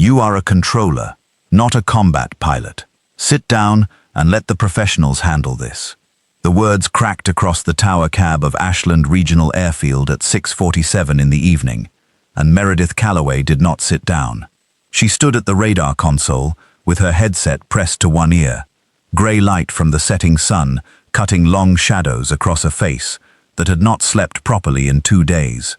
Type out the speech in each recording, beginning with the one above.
You are a controller, not a combat pilot. Sit down and let the professionals handle this. The words cracked across the tower cab of Ashland Regional Airfield at 6:47 in the evening, and Meredith Callaway did not sit down. She stood at the radar console with her headset pressed to one ear, grey light from the setting sun cutting long shadows across a face that had not slept properly in 2 days.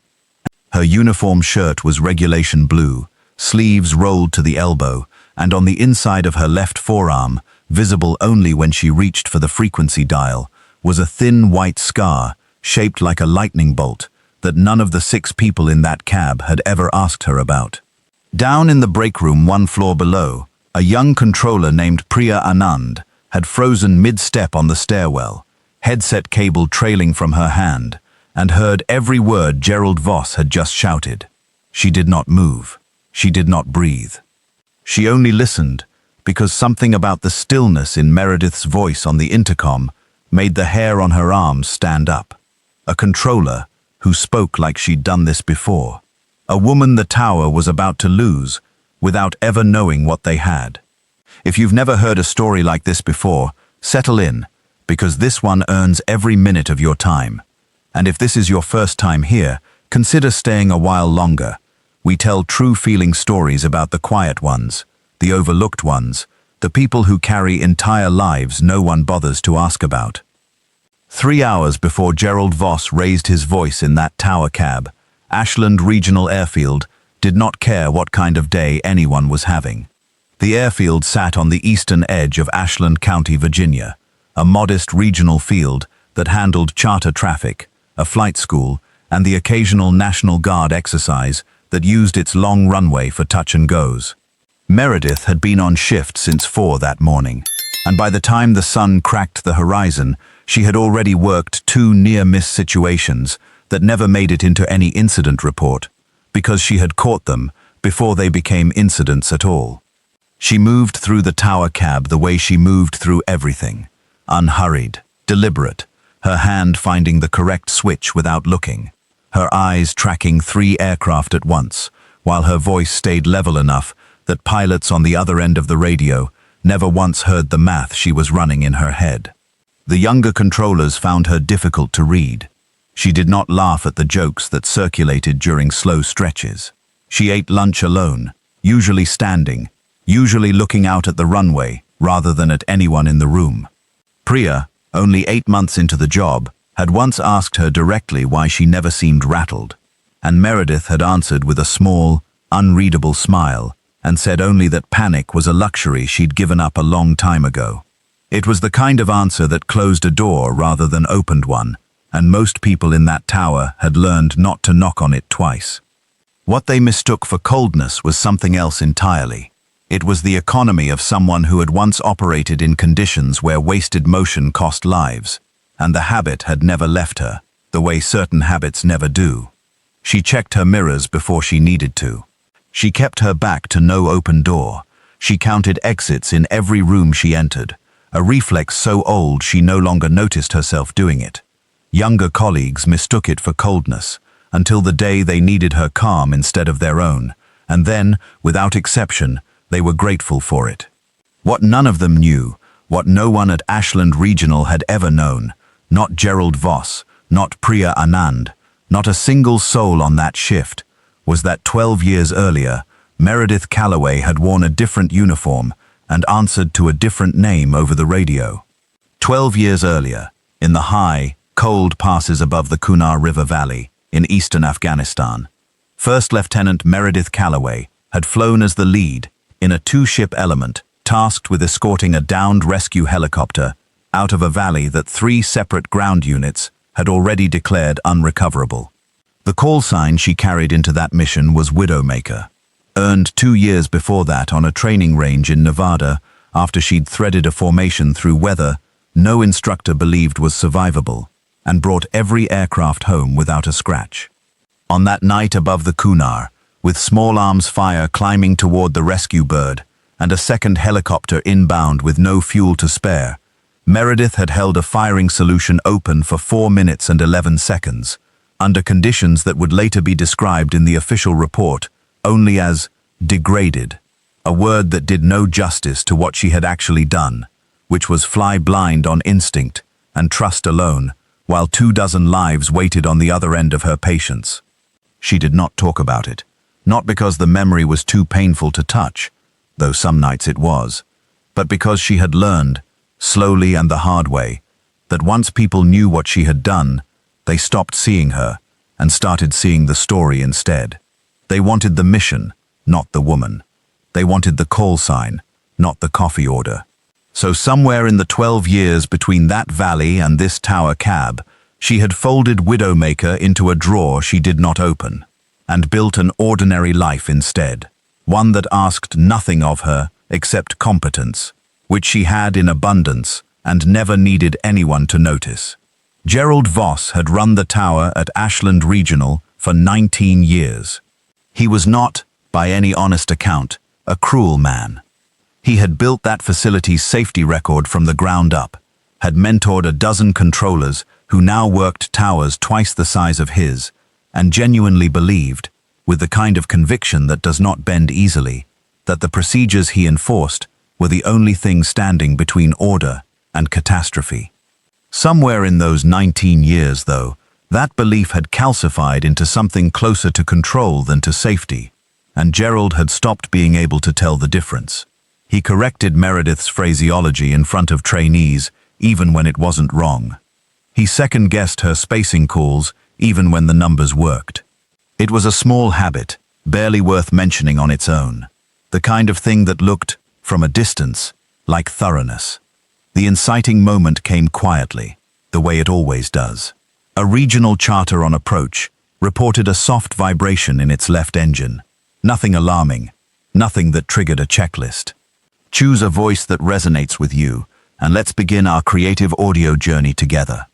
Her uniform shirt was regulation blue, sleeves rolled to the elbow, and on the inside of her left forearm, visible only when she reached for the frequency dial, was a thin white scar shaped like a lightning bolt that none of the 6 people in that cab had ever asked her about. Down in the break room 1 floor below, a young controller named Priya Anand had frozen mid-step on the stairwell, headset cable trailing from her hand, and heard every word Gerald Voss had just shouted. She did not move. She did not breathe. She only listened because something about the stillness in Meredith's voice on the intercom made the hair on her arms stand up. A controller who spoke like she'd done this before. A woman the tower was about to lose without ever knowing what they had. If you've never heard a story like this before, settle in, because this one earns every minute of your time. And if this is your first time here, consider staying a while longer. We tell true feeling stories about the quiet ones, the overlooked ones, the people who carry entire lives no one bothers to ask about. 3 hours before Gerald Voss raised his voice in that tower cab, Ashland Regional Airfield did not care what kind of day anyone was having. The airfield sat on the eastern edge of Ashland County, Virginia, a modest regional field that handled charter traffic, a flight school, and the occasional National Guard exercise that used its long runway for touch and goes. Meredith had been on shift since 4 that morning, and by the time the sun cracked the horizon, she had already worked 2 near-miss situations that never made it into any incident report, because she had caught them before they became incidents at all. She moved through the tower cab the way she moved through everything, unhurried, deliberate, her hand finding the correct switch without looking, her eyes tracking 3 aircraft at once, while her voice stayed level enough that pilots on the other end of the radio never once heard the math she was running in her head. The younger controllers found her difficult to read. She did not laugh at the jokes that circulated during slow stretches. She ate lunch alone, usually standing, usually looking out at the runway rather than at anyone in the room. Priya, only 8 months into the job, had once asked her directly why she never seemed rattled, and Meredith had answered with a small, unreadable smile and said only that panic was a luxury she'd given up a long time ago. It was the kind of answer that closed a door rather than opened one, and most people in that tower had learned not to knock on it twice. What they mistook for coldness was something else entirely. It was the economy of someone who had once operated in conditions where wasted motion cost lives, and the habit had never left her, the way certain habits never do. She checked her mirrors before she needed to. She kept her back to no open door. She counted exits in every room she entered, a reflex so old she no longer noticed herself doing it. Younger colleagues mistook it for coldness, until the day they needed her calm instead of their own, and then, without exception, they were grateful for it. What none of them knew, what no one at Ashland Regional had ever known, not Gerald Voss, not Priya Anand, not a single soul on that shift, was that 12 years earlier, Meredith Callaway had worn a different uniform and answered to a different name over the radio. 12 years earlier, in the high, cold passes above the Kunar River Valley, in eastern Afghanistan, First Lieutenant Meredith Callaway had flown as the lead in a 2-ship element tasked with escorting a downed rescue helicopter out of a valley that 3 separate ground units had already declared unrecoverable. The call sign she carried into that mission was Widowmaker, earned 2 years before that on a training range in Nevada after she'd threaded a formation through weather no instructor believed was survivable, and brought every aircraft home without a scratch. On that night above the Kunar, with small arms fire climbing toward the rescue bird and a second helicopter inbound with no fuel to spare, Meredith had held a firing solution open for 4 minutes and 11 seconds, under conditions that would later be described in the official report only as degraded. A word that did no justice to what she had actually done, which was fly blind on instinct and trust alone, while 24 lives waited on the other end of her patience. She did not talk about it, not because the memory was too painful to touch, though some nights it was, but because she had learned, slowly and the hard way, that once people knew what she had done, they stopped seeing her and started seeing the story instead. They wanted the mission, not the woman. They wanted the call sign, not the coffee order. So somewhere in the 12 years between that valley and this tower cab, she had folded Widowmaker into a drawer she did not open, and built an ordinary life instead, one that asked nothing of her except competence, which she had in abundance and never needed anyone to notice. Gerald Voss had run the tower at Ashland Regional for 19 years. He was not, by any honest account, a cruel man. He had built that facility's safety record from the ground up, had mentored a dozen controllers who now worked towers twice the size of his, and genuinely believed, with the kind of conviction that does not bend easily, that the procedures he enforced were the only thing standing between order and catastrophe. Somewhere in those 19 years, though, that belief had calcified into something closer to control than to safety, and Gerald had stopped being able to tell the difference. He corrected Meredith's phraseology in front of trainees, even when it wasn't wrong. He second-guessed her spacing calls, even when the numbers worked. It was a small habit, barely worth mentioning on its own. The kind of thing that looked, from a distance, like thoroughness. The inciting moment came quietly, the way it always does. A regional charter on approach reported a soft vibration in its left engine. Nothing alarming, nothing that triggered a checklist. Choose a voice that resonates with you, and let's begin our creative audio journey together.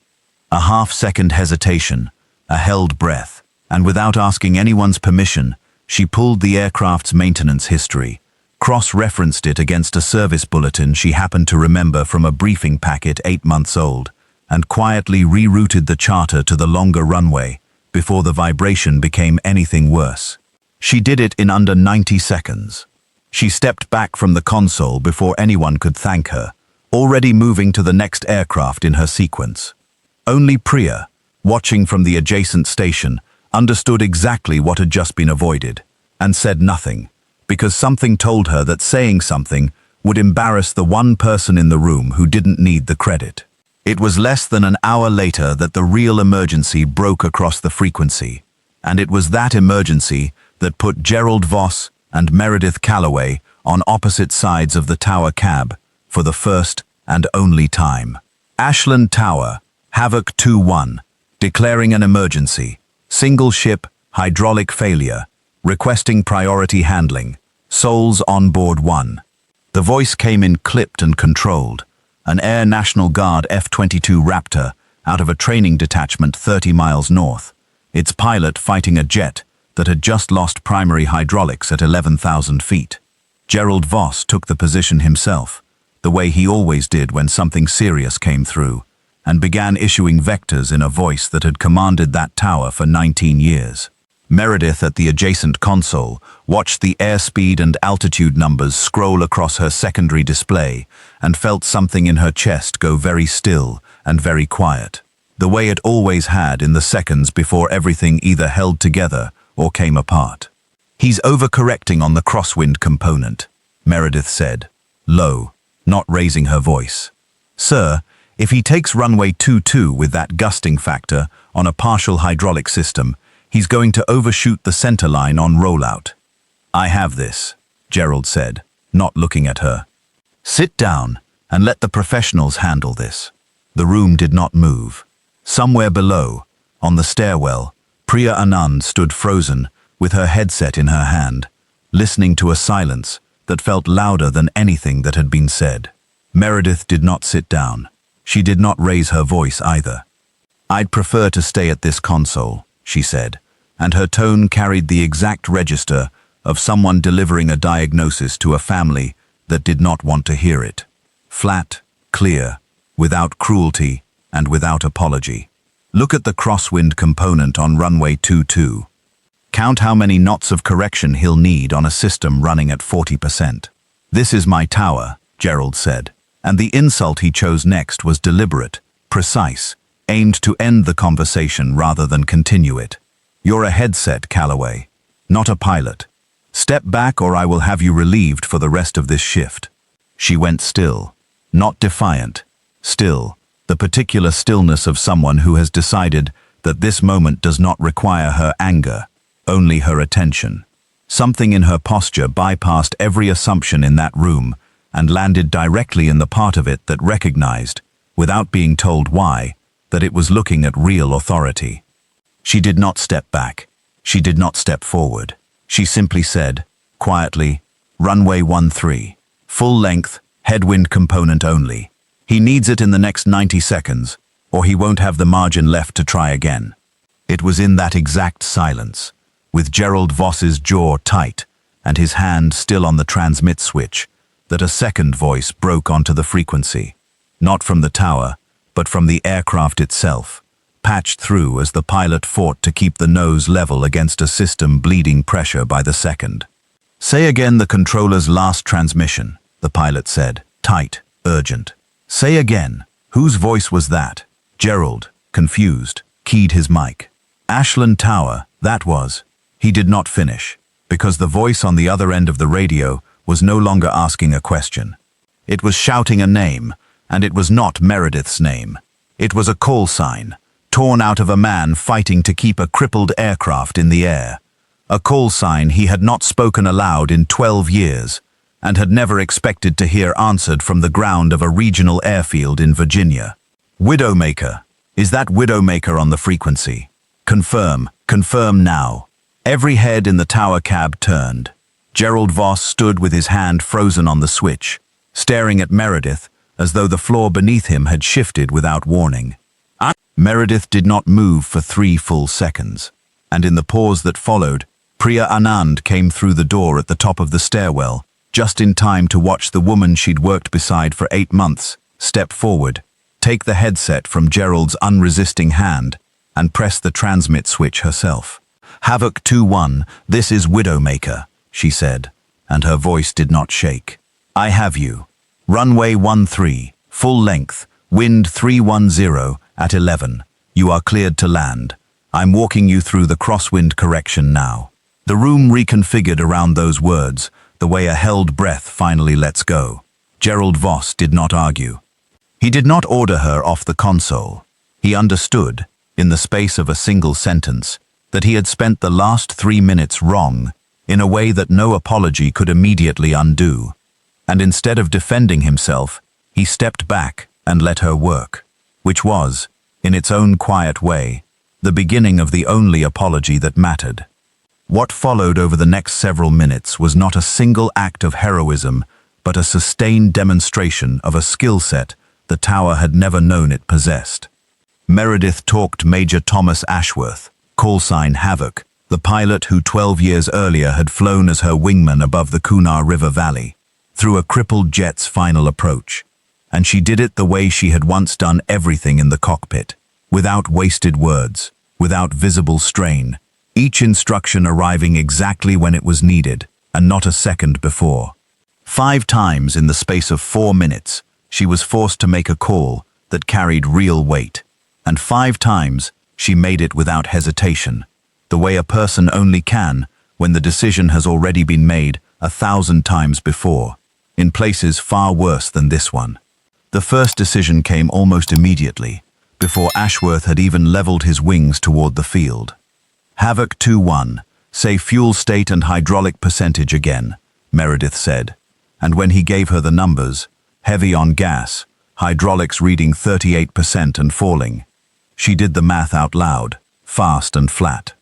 A half-second hesitation, a held breath, and without asking anyone's permission, she pulled the aircraft's maintenance history, cross-referenced it against a service bulletin she happened to remember from a briefing packet 8 months old, and quietly rerouted the charter to the longer runway before the vibration became anything worse. She did it in under 90 seconds. She stepped back from the console before anyone could thank her, already moving to the next aircraft in her sequence. Only Priya, watching from the adjacent station, understood exactly what had just been avoided, and said nothing, because something told her that saying something would embarrass the one person in the room who didn't need the credit. It was less than an hour later that the real emergency broke across the frequency, and it was that emergency that put Gerald Voss and Meredith Calloway on opposite sides of the tower cab for the first and only time. Ashland Tower, Havoc 2-1, declaring an emergency, single ship, hydraulic failure, requesting priority handling, souls on board 1. The voice came in clipped and controlled, an Air National Guard F-22 Raptor out of a training detachment 30 miles north, its pilot fighting a jet that had just lost primary hydraulics at 11,000 feet. Gerald Voss took the position himself, the way he always did when something serious came through, and began issuing vectors in a voice that had commanded that tower for 19 years. Meredith at the adjacent console watched the airspeed and altitude numbers scroll across her secondary display and felt something in her chest go very still and very quiet, the way it always had in the seconds before everything either held together or came apart. "He's overcorrecting on the crosswind component," Meredith said, low, not raising her voice. "Sir, if he takes runway 22 with that gusting factor on a partial hydraulic system, he's going to overshoot the center line on rollout." "I have this," Gerald said, not looking at her. "Sit down and let the professionals handle this." The room did not move. Somewhere below, on the stairwell, Priya Anand stood frozen, with her headset in her hand, listening to a silence that felt louder than anything that had been said. Meredith did not sit down. She did not raise her voice either. "I'd prefer to stay at this console," she said, and her tone carried the exact register of someone delivering a diagnosis to a family that did not want to hear it. Flat, clear, without cruelty and without apology. "Look at the crosswind component on runway 22. Count how many knots of correction he'll need on a system running at 40%. This is my tower, Gerald said, and the insult he chose next was deliberate, precise, aimed to end the conversation rather than continue it. You're a headset, Calloway, not a pilot. Step back or I will have you relieved for the rest of this shift. She went still, not defiant, still, the particular stillness of someone who has decided that this moment does not require her anger, only her attention. Something in her posture bypassed every assumption in that room and landed directly in the part of it that recognized, without being told why, that it was looking at real authority. She did not step back. She did not step forward. She simply said, quietly, runway 13, full length, headwind component only. He needs it in the next 90 seconds, or he won't have the margin left to try again. It was in that exact silence, with Gerald Voss's jaw tight and his hand still on the transmit switch, that a second voice broke onto the frequency, not from the tower, but from the aircraft itself, patched through as the pilot fought to keep the nose level against a system bleeding pressure by the second. Say again the controller's last transmission, the pilot said, tight, urgent. Say again. Whose voice was that? Gerald, confused, keyed his mic. Ashland Tower, that was. He did not finish, because the voice on the other end of the radio was no longer asking a question. It was shouting a name, and it was not Meredith's name. It was a call sign, torn out of a man fighting to keep a crippled aircraft in the air. A call sign he had not spoken aloud in 12 years, and had never expected to hear answered from the ground of a regional airfield in Virginia. Widowmaker. Is that Widowmaker on the frequency? Confirm now. Every head in the tower cab turned. Gerald Voss stood with his hand frozen on the switch, staring at Meredith as though the floor beneath him had shifted without warning. Meredith did not move for 3 full seconds, and in the pause that followed, Priya Anand came through the door at the top of the stairwell, just in time to watch the woman she'd worked beside for 8 months step forward, take the headset from Gerald's unresisting hand, and press the transmit switch herself. Havoc 2-1, this is Widowmaker, she said, and her voice did not shake. I have you. Runway 13, full length, wind 310 at 11. You are cleared to land. I'm walking you through the crosswind correction now. The room reconfigured around those words, the way a held breath finally lets go. Gerald Voss did not argue. He did not order her off the console. He understood, in the space of a single sentence, that he had spent the last 3 minutes wrong, in a way that no apology could immediately undo. And instead of defending himself, he stepped back and let her work, which was, in its own quiet way, the beginning of the only apology that mattered. What followed over the next several minutes was not a single act of heroism, but a sustained demonstration of a skill set the tower had never known it possessed. Meredith talked Major Thomas Ashworth, Callsign Havoc, the pilot who 12 years earlier had flown as her wingman above the Kunar River Valley, through a crippled jet's final approach. And she did it the way she had once done everything in the cockpit, without wasted words, without visible strain, each instruction arriving exactly when it was needed, and not a second before. 5 times in the space of 4 minutes, she was forced to make a call that carried real weight, and 5 times she made it without hesitation, the way a person only can when the decision has already been made 1,000 times before, in places far worse than this one. The first decision came almost immediately, before Ashworth had even leveled his wings toward the field. Havoc 2-1, say fuel state and hydraulic percentage again, Meredith said, and when he gave her the numbers, heavy on gas, hydraulics reading 38% and falling, she did the math out loud, fast and flat.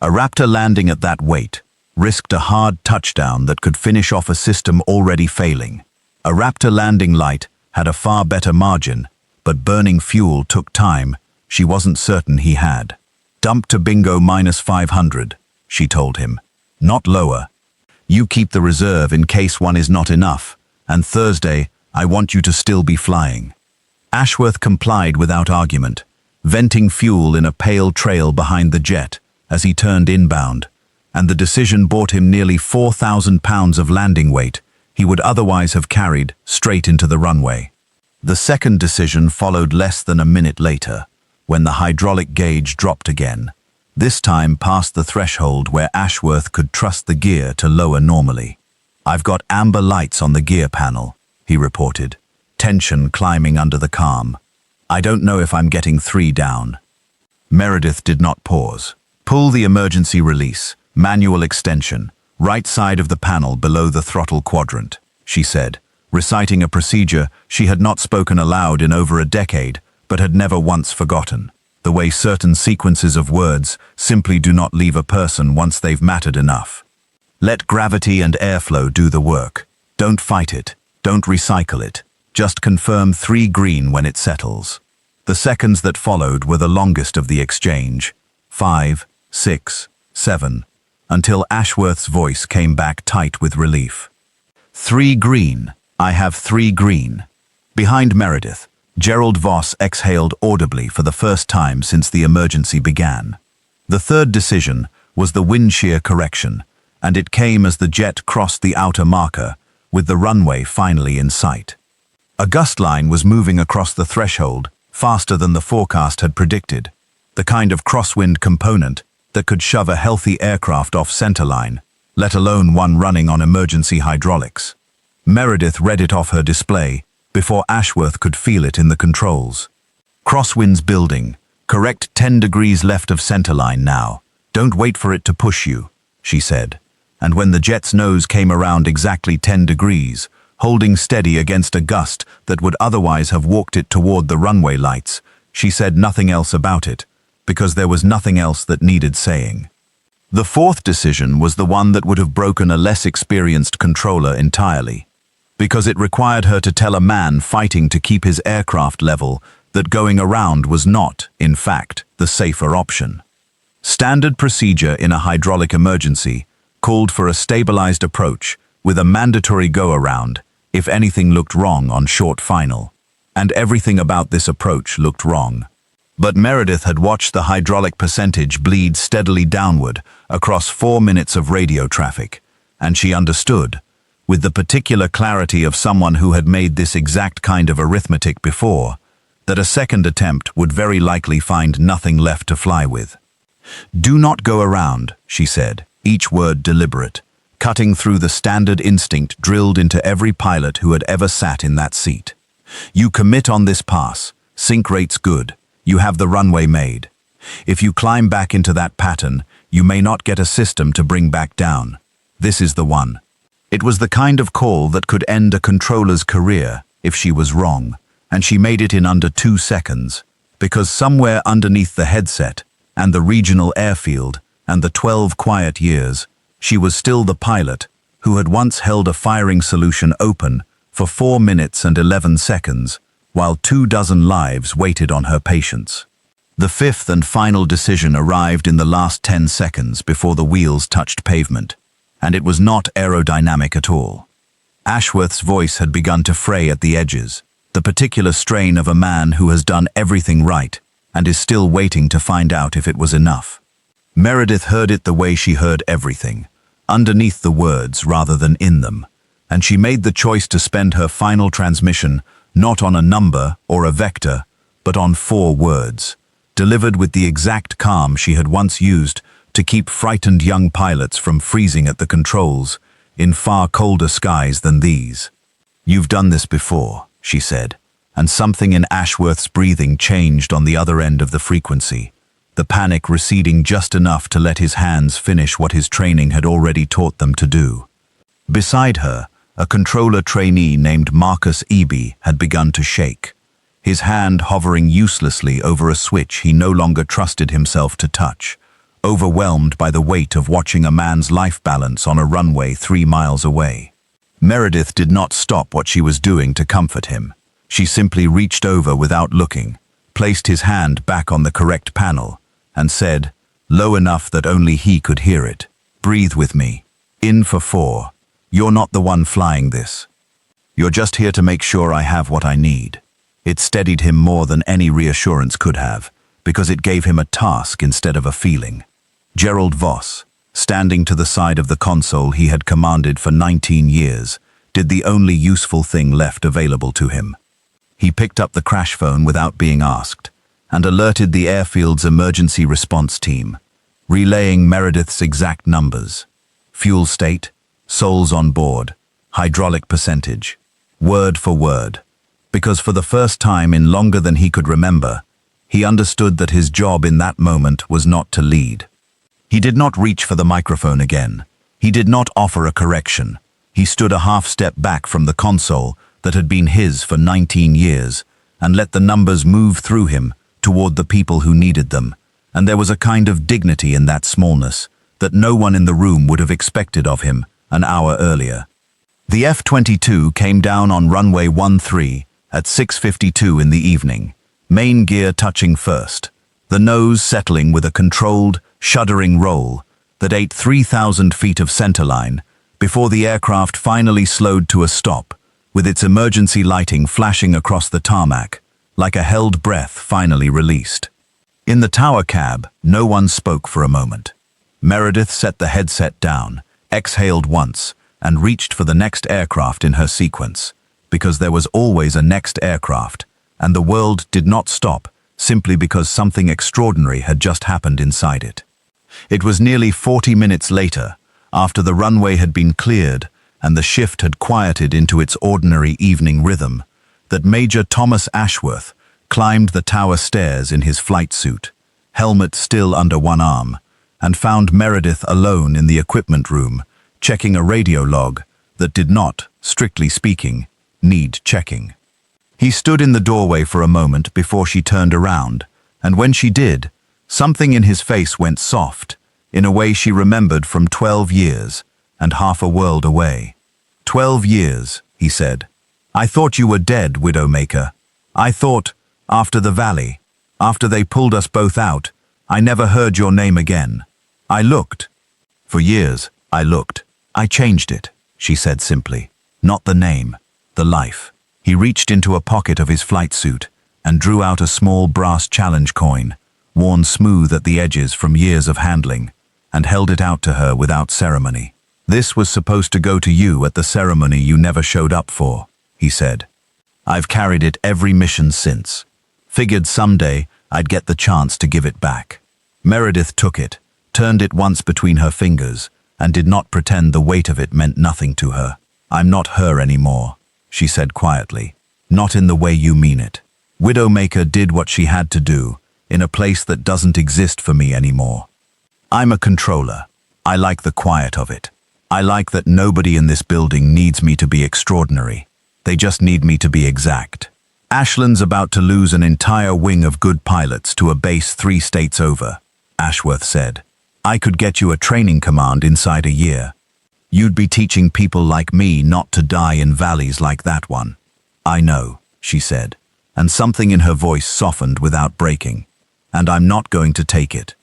A Raptor landing at that weight risked a hard touchdown that could finish off a system already failing. A Raptor landing light had a far better margin, but burning fuel took time she wasn't certain he had. Dump to bingo -500, she told him. Not lower. You keep the reserve in case one is not enough, and Thursday I want you to still be flying. Ashworth complied without argument, venting fuel in a pale trail behind the jet as he turned inbound, and the decision bought him nearly 4,000 pounds of landing weight he would otherwise have carried straight into the runway. The second decision followed less than a minute later, when the hydraulic gauge dropped again, this time past the threshold where Ashworth could trust the gear to lower normally. "I've got amber lights on the gear panel," he reported, tension climbing under the calm. "I don't know if I'm getting 3 down." Meredith did not pause. "Pull the emergency release, manual extension, right side of the panel below the throttle quadrant," she said, reciting a procedure she had not spoken aloud in over a decade, but had never once forgotten, the way certain sequences of words simply do not leave a person once they've mattered enough. "Let gravity and airflow do the work. Don't fight it. Don't recycle it. Just confirm 3 green when it settles." The seconds that followed were the longest of the exchange, 5, 6, 7, until Ashworth's voice came back tight with relief. "3 green. I have 3 green." Behind Meredith, Gerald Voss exhaled audibly for the first time since the emergency began. The third decision was the wind shear correction, and it came as the jet crossed the outer marker, with the runway finally in sight. A gust line was moving across the threshold, faster than the forecast had predicted, the kind of crosswind component that could shove a healthy aircraft off centerline, let alone one running on emergency hydraulics. Meredith read it off her display before Ashworth could feel it in the controls. "Crosswinds building. Correct 10 degrees left of centerline now. Don't wait for it to push you," she said. And when the jet's nose came around exactly 10 degrees, holding steady against a gust that would otherwise have walked it toward the runway lights, she said nothing else about it, because there was nothing else that needed saying. The fourth decision was the one that would have broken a less experienced controller entirely, because it required her to tell a man fighting to keep his aircraft level that going around was not, in fact, the safer option. Standard procedure in a hydraulic emergency called for a stabilized approach with a mandatory go-around if anything looked wrong on short final. And everything about this approach looked wrong. But Meredith had watched the hydraulic percentage bleed steadily downward across 4 minutes of radio traffic, and she understood, with the particular clarity of someone who had made this exact kind of arithmetic before, that a second attempt would very likely find nothing left to fly with. "Do not go around," she said, each word deliberate, cutting through the standard instinct drilled into every pilot who had ever sat in that seat. "You commit on this pass, sync rate's good, you have the runway made. If you climb back into that pattern, you may not get a system to bring back down. This is the one." It was the kind of call that could end a controller's career if she was wrong, and she made it in under 2 seconds, because somewhere underneath the headset and the regional airfield and the 12 quiet years, she was still the pilot who had once held a firing solution open for 4 minutes and 11 seconds, while 24 lives waited on her patience. The fifth and final decision arrived in the last 10 seconds before the wheels touched pavement, and it was not aerodynamic at all. Ashworth's voice had begun to fray at the edges, the particular strain of a man who has done everything right and is still waiting to find out if it was enough. Meredith heard it the way she heard everything, underneath the words rather than in them, and she made the choice to spend her final transmission not on a number or a vector, but on 4 words, delivered with the exact calm she had once used to keep frightened young pilots from freezing at the controls in far colder skies than these. "You've done this before," she said, and something in Ashworth's breathing changed on the other end of the frequency, the panic receding just enough to let his hands finish what his training had already taught them to do. Beside her, a controller trainee named Marcus Eby had begun to shake, his hand hovering uselessly over a switch he no longer trusted himself to touch, overwhelmed by the weight of watching a man's life balance on a runway 3 miles away. Meredith did not stop what she was doing to comfort him. She simply reached over without looking, placed his hand back on the correct panel, and said, low enough that only he could hear it, "Breathe with me. In for 4. You're not the one flying this. You're just here to make sure I have what I need." It steadied him more than any reassurance could have, because it gave him a task instead of a feeling. Gerald Voss, standing to the side of the console he had commanded for 19 years, did the only useful thing left available to him. He picked up the crash phone without being asked and alerted the airfield's emergency response team, relaying Meredith's exact numbers: fuel state, souls on board, hydraulic percentage, word for word, because for the first time in longer than he could remember, he understood that his job in that moment was not to lead. He did not reach for the microphone again. He did not offer a correction. He stood a half step back from the console that had been his for 19 years and let the numbers move through him toward the people who needed them, and there was a kind of dignity in that smallness that no one in the room would have expected of him an hour earlier. The F-22 came down on runway 13 at 6:52 in the evening, main gear touching first, the nose settling with a controlled, shuddering roll that ate 3,000 feet of centerline before the aircraft finally slowed to a stop, with its emergency lighting flashing across the tarmac, like a held breath finally released. In the tower cab, no one spoke for a moment. Meredith set the headset down, exhaled once, and reached for the next aircraft in her sequence, because there was always a next aircraft, and the world did not stop simply because something extraordinary had just happened inside it. It was nearly 40 minutes later, after the runway had been cleared and the shift had quieted into its ordinary evening rhythm, that Major Thomas Ashworth climbed the tower stairs in his flight suit, helmet still under one arm, and found Meredith alone in the equipment room, checking a radio log that did not, strictly speaking, need checking. He stood in the doorway for a moment before she turned around, and when she did, something in his face went soft, in a way she remembered from 12 years and half a world away. 12 years, he said. I thought you were dead, Widowmaker. I thought, after the valley, after they pulled us both out, I never heard your name again. I looked. For years, I looked. I changed it, she said simply. Not the name, the life. He reached into a pocket of his flight suit and drew out a small brass challenge coin, worn smooth at the edges from years of handling, and held it out to her without ceremony. This was supposed to go to you at the ceremony you never showed up for, he said. I've carried it every mission since. Figured someday I'd get the chance to give it back. Meredith took it, turned it once between her fingers, and did not pretend the weight of it meant nothing to her. I'm not her anymore, she said quietly. Not in the way you mean it. Widowmaker did what she had to do, in a place that doesn't exist for me anymore. I'm a controller. I like the quiet of it. I like that nobody in this building needs me to be extraordinary. They just need me to be exact. Ashland's about to lose an entire wing of good pilots to a base 3 states over, Ashworth said. I could get you a training command inside a year. You'd be teaching people like me not to die in valleys like that one. I know, she said, and something in her voice softened without breaking. And I'm not going to take it.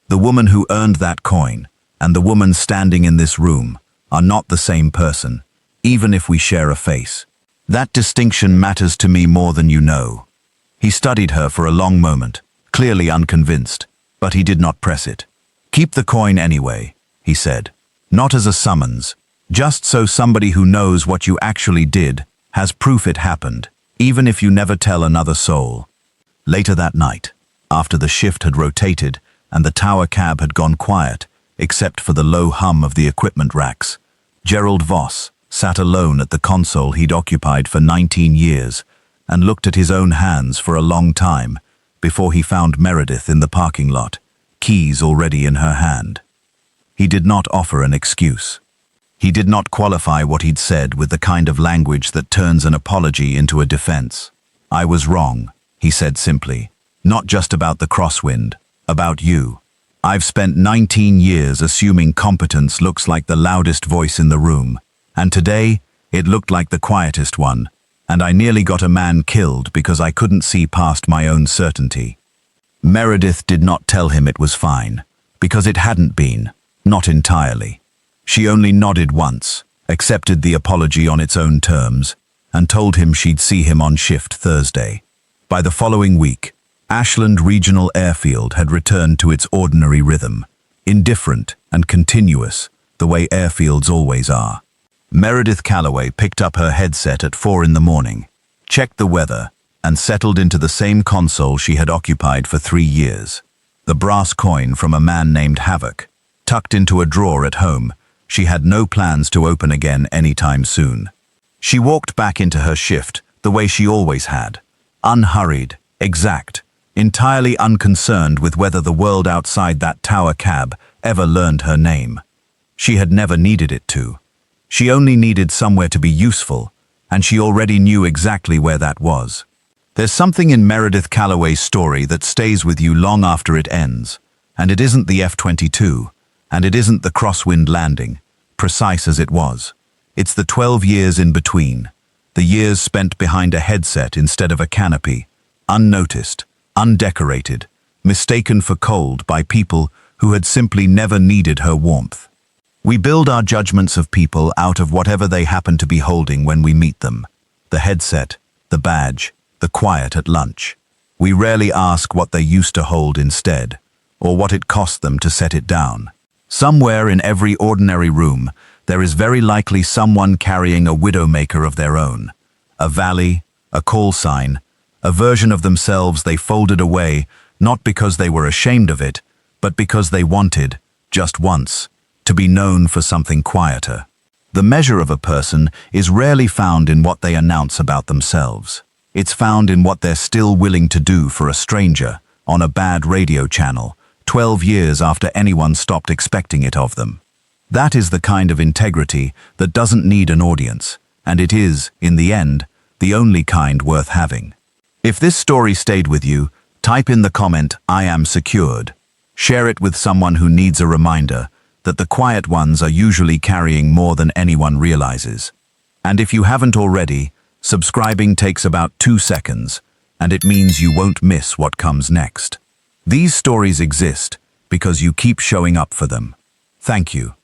The woman who earned that coin and the woman standing in this room are not the same person, even if we share a face. That distinction matters to me more than you know. He studied her for a long moment, clearly unconvinced, but he did not press it. Keep the coin anyway, he said. Not as a summons, just so somebody who knows what you actually did has proof it happened, even if you never tell another soul. Later that night, after the shift had rotated and the tower cab had gone quiet, except for the low hum of the equipment racks, Gerald Voss sat alone at the console he'd occupied for 19 years and looked at his own hands for a long time before he found Meredith in the parking lot, keys already in her hand. He did not offer an excuse. He did not qualify what he'd said with the kind of language that turns an apology into a defense. I was wrong, he said simply. Not just about the crosswind, about you. I've spent 19 years assuming competence looks like the loudest voice in the room, and today it looked like the quietest one, and I nearly got a man killed because I couldn't see past my own certainty. Meredith did not tell him it was fine, because it hadn't been, not entirely. She only nodded once, accepted the apology on its own terms, and told him she'd see him on shift Thursday. By the following week, Ashland Regional Airfield had returned to its ordinary rhythm, indifferent and continuous, the way airfields always are. Meredith Calloway picked up her headset at 4 in the morning, checked the weather, and settled into the same console she had occupied for 3 years. The brass coin from a man named Havoc, tucked into a drawer at home, she had no plans to open again anytime soon. She walked back into her shift the way she always had, unhurried, exact, entirely unconcerned with whether the world outside that tower cab ever learned her name. She had never needed it to. She only needed somewhere to be useful, and she already knew exactly where that was. There's something in Meredith Calloway's story that stays with you long after it ends, and it isn't the F-22, and it isn't the crosswind landing, precise as it was. It's the 12 years in between, the years spent behind a headset instead of a canopy, unnoticed, undecorated, mistaken for cold by people who had simply never needed her warmth. We build our judgments of people out of whatever they happen to be holding when we meet them. The headset, the badge, the quiet at lunch. We rarely ask what they used to hold instead, or what it cost them to set it down. Somewhere in every ordinary room, there is very likely someone carrying a widowmaker of their own. A valley, a call sign, a version of themselves they folded away, not because they were ashamed of it, but because they wanted, just once, to be known for something quieter. The measure of a person is rarely found in what they announce about themselves. It's found in what they're still willing to do for a stranger, on a bad radio channel, 12 years after anyone stopped expecting it of them. That is the kind of integrity that doesn't need an audience, and it is, in the end, the only kind worth having. If this story stayed with you, type in the comment, "I am secured." Share it with someone who needs a reminder that the quiet ones are usually carrying more than anyone realizes. And if you haven't already, subscribing takes about 2 seconds, and it means you won't miss what comes next. These stories exist because you keep showing up for them. Thank you.